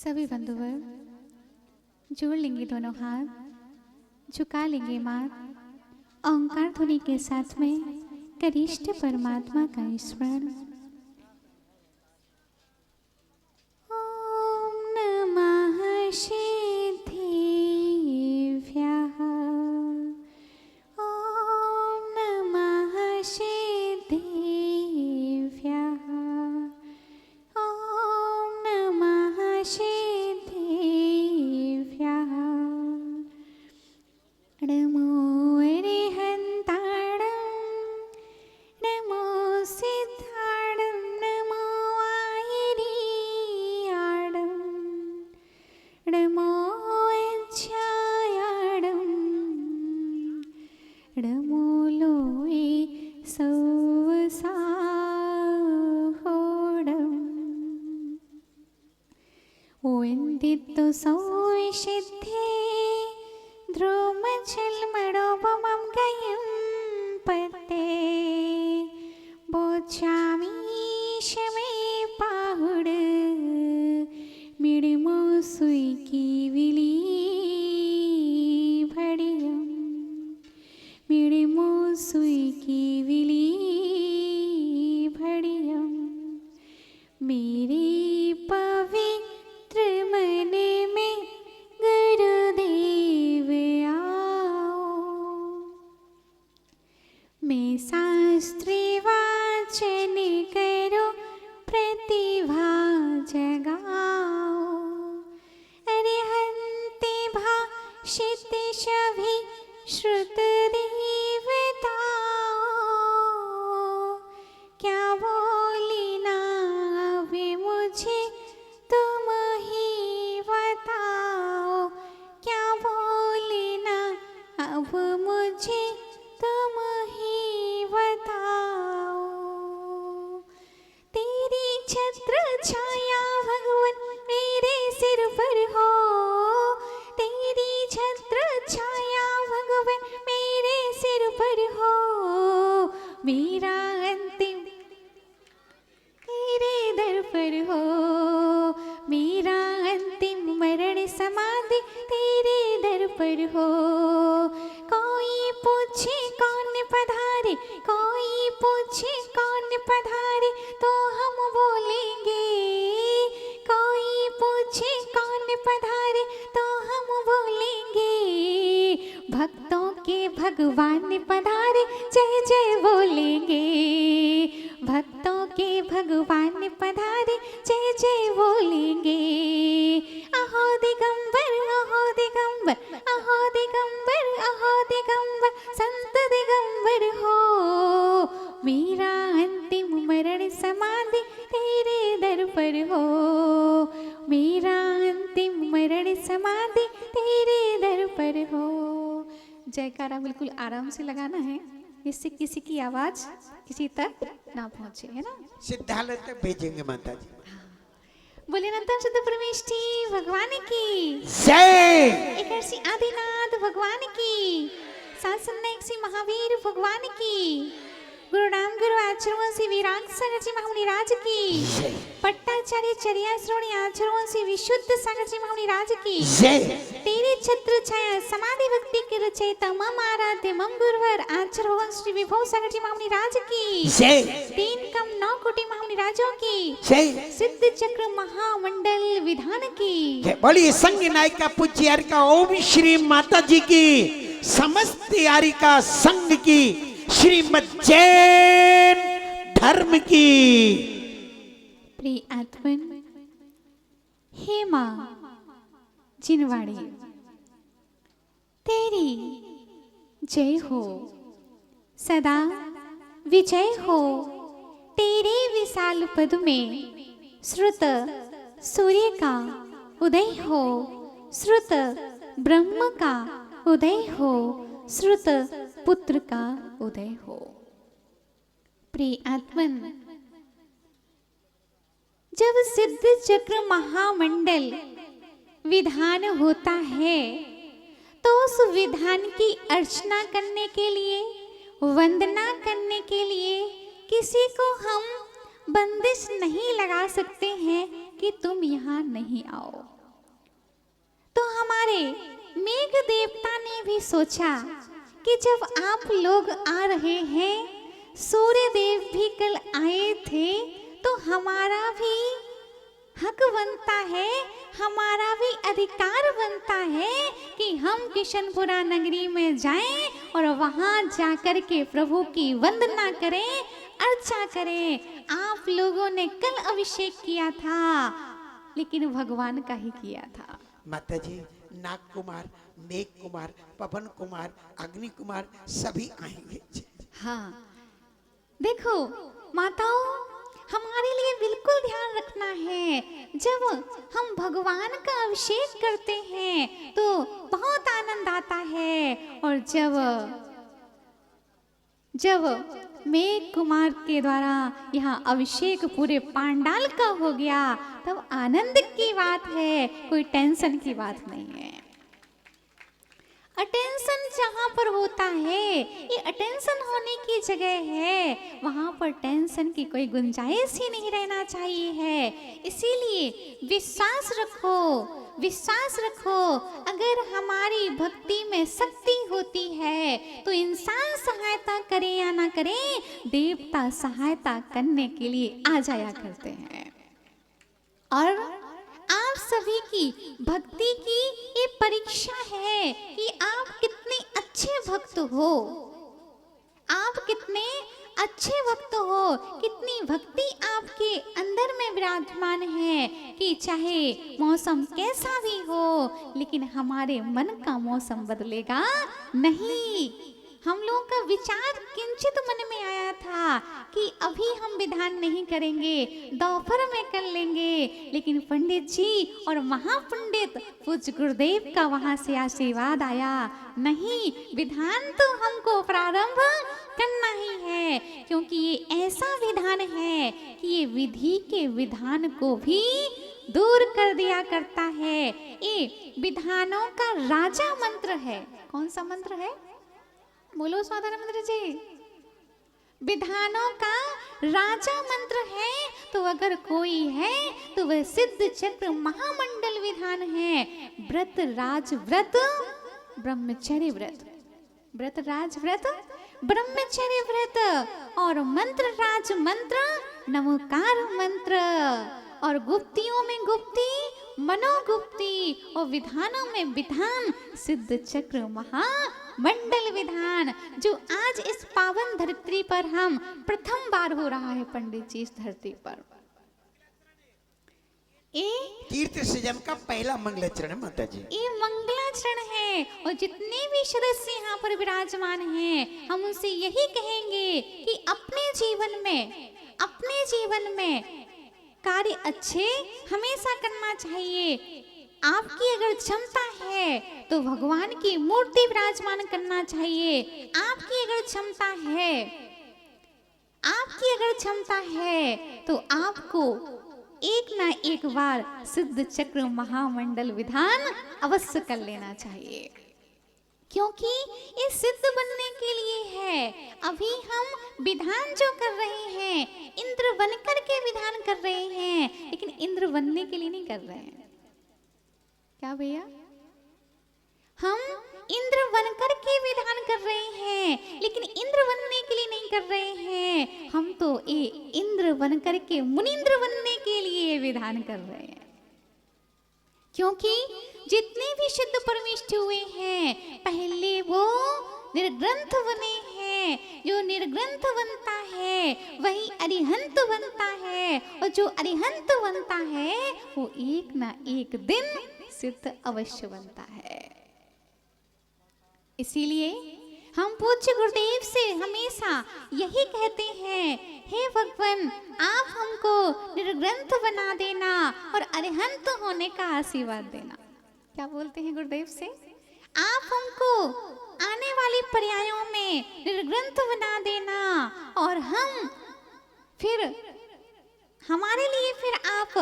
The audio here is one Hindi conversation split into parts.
सभी बंधुवर जोड़ लेंगे दोनों हाथ, झुका लेंगे माथ। ओंकार ध्वनि के साथ में करिष्ठ परमात्मा का स्मरण। ओम नमः सिद्धिभ्यः, ओम नमः सिद्धिभ्यः, ओम नमः सिद्धिभ्यः। नमो अरिहन्ताणं, नमो सिद्धाणं, नमो आयर्याणं, नमो अच्छायाणं, नमो लोये सौवसाहोडम्। ओन्दित्तो सौविशिद्धे ध्रुमचल्मणोपमं गयं पते। बोचामि शमे पाहुड मिडमो सुईकी विली भडियं, मिडमो सुईकी विली भडियं। मेरे पवित्र मन में गुरुदेव आओ, मैं शास्त्री वाचन करो प्रतिभा जगाओ। अरिहन्ते भाषित सभी श्रुत देवताओ। क्या बोली ना अब मुझे तुम ही बताओ, क्या बोली ना अब मुझे तुम ही बताओ। तेरी छत्र छाया भगवन मेरे सिर पर हो, तेरी छत्र छाया भगवन मेरे सिर पर हो। मेरा अंतिम तेरे दर पर हो, मेरा अंतिम मरण समाधि तेरे दर पर हो। कोई पूछे कौन पधारे, कोई पूछे कौन पधारे, तो हम बोलेंगे। कोई पूछे कौन पधारे, तो हम बोलेंगे। भक्तों के भगवान पधारे, जय जय बोलेंगे। भक्तों के भगवान पधारे, जय जय बोलेंगे। अहो दिगंबर, अहो दिगंबर, अहो दिगंबर, अहो दिगंबर, संत दिगंबर हो। मेरा अंतिम मरण समाधि तेरे दर पर हो, मेरा अंतिम मरण समाधि तेरे दर पर हो। जयकारा बिल्कुल आराम से लगाना है, इससे किसी की आवाज किसी तक ना पहुंचे, है ना। सिद्धालय तक भेजेंगे माता जी। बोले नंदन शुद्ध परमेष्ठी भगवान की जय। एकादशी आदिनाथ भगवान की, सासन्नायक श्री महावीर भगवान की, गुरु राम गुरु आचरण श्री विराग सागर जी महामुनि राज की, पट्टाचार्य चर्या श्रोणी आचरण श्री विशुद्ध सागर जी महामुनि राज की जय। तेरे छत्र छाया समाधि भक्ति के रचयिता मम आराध्य मम गुरुवर आचरण श्री विभव सागर जी महामुनि राज की जय। 3 कम 9 कोटि महामुनि राजों की जय। सिद्ध चक्र महामंडल विधान की जय। बड़ी संग नायिका पूज्य यारिका ओम श्री माता जी की, समस्त यारिका संघ की, श्रीमद जैन धर्म की। प्रिय आत्मन, हे माँ जिनवाड़ी, तेरी जय हो, सदा विजय हो। तेरे विशाल पद में श्रुत सूर्य का उदय हो, श्रुत ब्रह्म का उदय हो, श्रुत पुत्र का उदय हो। प्रिय आत्मन, जब सिद्ध चक्र महामंडल विधान होता है तो उस विधान की अर्चना करने के लिए, वंदना करने के लिए किसी को हम बंदिश नहीं लगा सकते हैं कि तुम यहाँ नहीं आओ। तो हमारे मेघ देवता ने भी सोचा कि जब आप लोग आ रहे हैं, सूर्य देव भी कल आए थे, तो हमारा भी हक बनता है, हमारा भी अधिकार बनता है कि हम किशनपुरा नगरी में जाएं और वहां जाकर के प्रभु की वंदना करें, अर्चा करें। आप लोगों ने कल अभिषेक किया था, लेकिन भगवान का ही किया था। माता जी, नाग कुमार, मेघ कुमार, पवन कुमार, अग्नि कुमार सभी आएंगे। हाँ, देखो माताओं, हमारे लिए बिल्कुल ध्यान रखना है, जब हम भगवान का अभिषेक करते हैं तो बहुत आनंद आता है, और जब मेघ कुमार के द्वारा यहाँ अभिषेक पूरे पांडाल का हो गया, तब आनंद की बात है, कोई टेंशन की बात नहीं है। अटेंशन जहाँ पर होता है, ये अटेंशन होने की जगह है, वहाँ पर टेंशन की कोई गुंजाइश ही नहीं रहना चाहिए है। इसीलिए विश्वास रखो, विश्वास रखो। अगर हमारी भक्ति में शक्ति होती है तो इंसान सहायता करे या ना करे, देवता सहायता करने के लिए आ जाया करते हैं। और आप सभी की भक्ति की ये परीक्षा है कि आप कितने अच्छे भक्त हो, आप कितने अच्छे भक्त हो, कितनी भक्ति आपके अंदर में विराजमान है कि चाहे मौसम कैसा भी हो, लेकिन हमारे मन का मौसम बदलेगा नहीं। हम लोगों का विचार किंचित मन में आया था कि अभी हम विधान नहीं करेंगे, दोपहर में कर लेंगे, लेकिन पंडित जी और महापंडित पूज्य गुरुदेव का वहां से आशीर्वाद आया, नहीं, विधान तो हमको प्रारंभ करना ही है, क्योंकि ये ऐसा विधान है कि ये विधि के विधान को भी दूर कर दिया करता है। ये विधानों का राजा मंत्र है। कौन सा मंत्र है? बोलो स्वाधानंद जी। विधानों का राजा मंत्र है, तो अगर कोई है तो वह सिद्ध चक्र महामंडल विधान है। व्रत राज व्रत ब्रह्मचर्य व्रत, व्रत राज व्रत ब्रह्मचर्य व्रत, और मंत्र राज मंत्र नमोकार मंत्र, और गुप्तियों में गुप्ती मनोगुप्ती, और विधानों में विधान सिद्ध चक्र महामंडल विधान, जो आज इस पावन धरती पर हम प्रथम बार हो रहा है पंडित जी इस धरती पर। तीर्थ सृजन का पहला मंगलाचरण है माता जी। ये मंगलाचरण है, और जितने भी सदस्य यहाँ पर विराजमान हैं, हम उनसे यही कहेंगे कि अपने जीवन में कार्य अच्छे हमेशा करना चाहिए। आपकी अगर क्षमता है तो भगवान की मूर्ति विराजमान करना चाहिए। आपकी अगर क्षमता है तो आपको एक ना एक बार सिद्ध चक्र महामंडल विधान अवश्य कर लेना चाहिए, क्योंकि ये सिद्ध बनने के लिए है। अभी हम विधान जो कर रहे हैं, इंद्र बनकर के विधान कर रहे हैं, लेकिन इंद्र बनने के लिए नहीं कर रहे हैं। क्या भैया? हम इंद्र बनकर के विधान कर रहे हैं, लेकिन इंद्र बनने के लिए नहीं कर रहे हैं। हम तो ये इंद्र बनकर के मुनिंद्र बनने के लिए विधान कर रहे हैं, क्योंकि जितने भी सिद्ध परमिष्ठ हुए हैं, पहले वो निर्ग्रंथ बने हैं। जो निर्ग्रंथ बनता है वही अरिहंत बनता है, और जो अरिहंत बनता है वो एक ना एक दिन सिद्ध अवश्य बनता है। इसीलिए हम पूज्य गुरुदेव से हमेशा यही कहते हैं, हे भगवान, आप हमको निर्ग्रंथ बना देना और अरिहंत होने का आशीर्वाद देना। क्या बोलते हैं गुरुदेव से? आप हमको आने वाली पर्यायों में निर्ग्रंथ बना देना, और हम फिर हमारे लिए फिर आप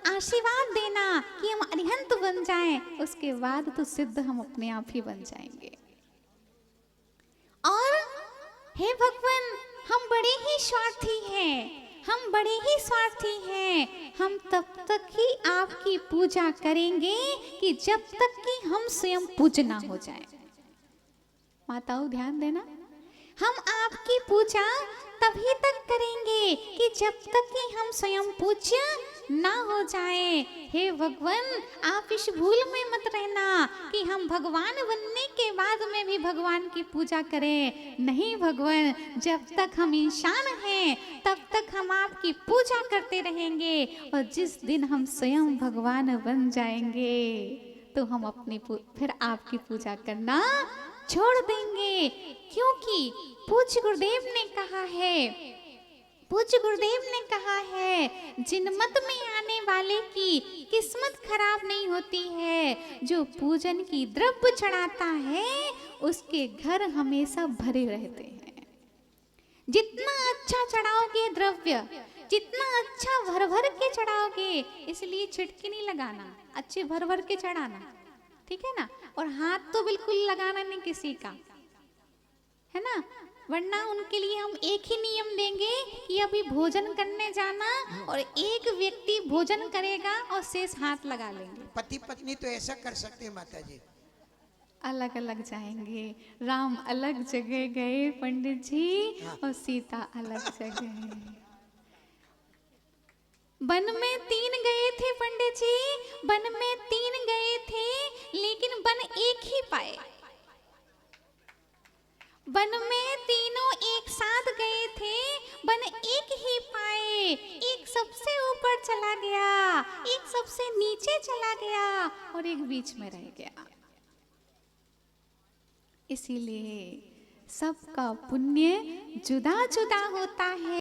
आशीर्वाद देना कि हम अरिहंत बन जाएं। उसके बाद तो सिद्ध हम अपने आप ही बन जाएंगे। और हे भगवान, हम बड़े ही स्वार्थी हैं, हम बड़े ही स्वार्थी हैं। हम तब तक ही आपकी पूजा करेंगे कि जब तक कि हम स्वयं पूज्य ना हो जाए। माताओं ध्यान देना, हम आपकी पूजा तभी तक करेंगे कि जब तक कि हम स्वयं पूज्य ना हो जाए। हे भगवान, आप इस भूल में मत रहना कि हम भगवान बनने के बाद में भी भगवान की पूजा करें। नहीं भगवान, जब तक हम इंसान हैं तब तक हम आपकी पूजा करते रहेंगे, और जिस दिन हम स्वयं भगवान बन जाएंगे तो हम अपनी फिर आपकी पूजा करना छोड़ देंगे। क्योंकि पूज्य गुरुदेव ने कहा है, पूज्य गुरुदेव ने कहा है, जिनमत में आने वाले की किस्मत खराब नहीं होती है। जो पूजन की द्रव्य चढ़ाता है उसके घर हमेशा भरे रहते हैं। जितना अच्छा चढ़ाओगे द्रव्य, जितना अच्छा भर भर के चढ़ाओगे, इसलिए छिटकी नहीं लगाना, अच्छे भर भर के चढ़ाना, ठीक है ना। और हाथ तो बिल्कुल लगाना नहीं किसी का, है ना, वरना उनके लिए हम एक ही नियम देंगे कि अभी भोजन करने जाना, और एक व्यक्ति भोजन करेगा और शेष हाथ लगा लेंगे। पति पत्नी तो ऐसा कर सकते हैं माता जी, अलग अलग जाएंगे। राम अलग जगह गए पंडित जी, और सीता अलग जगह। वन में 3 गए थे पंडित जी, वन में 3 गए थे, लेकिन वन एक ही पाए। वन में तीनों एक साथ गए थे, वन एक ही पाए। एक सबसे ऊपर चला गया, एक सबसे नीचे चला गया, और एक बीच में रह गया। इसीलिए सबका पुण्य जुदा जुदा होता है।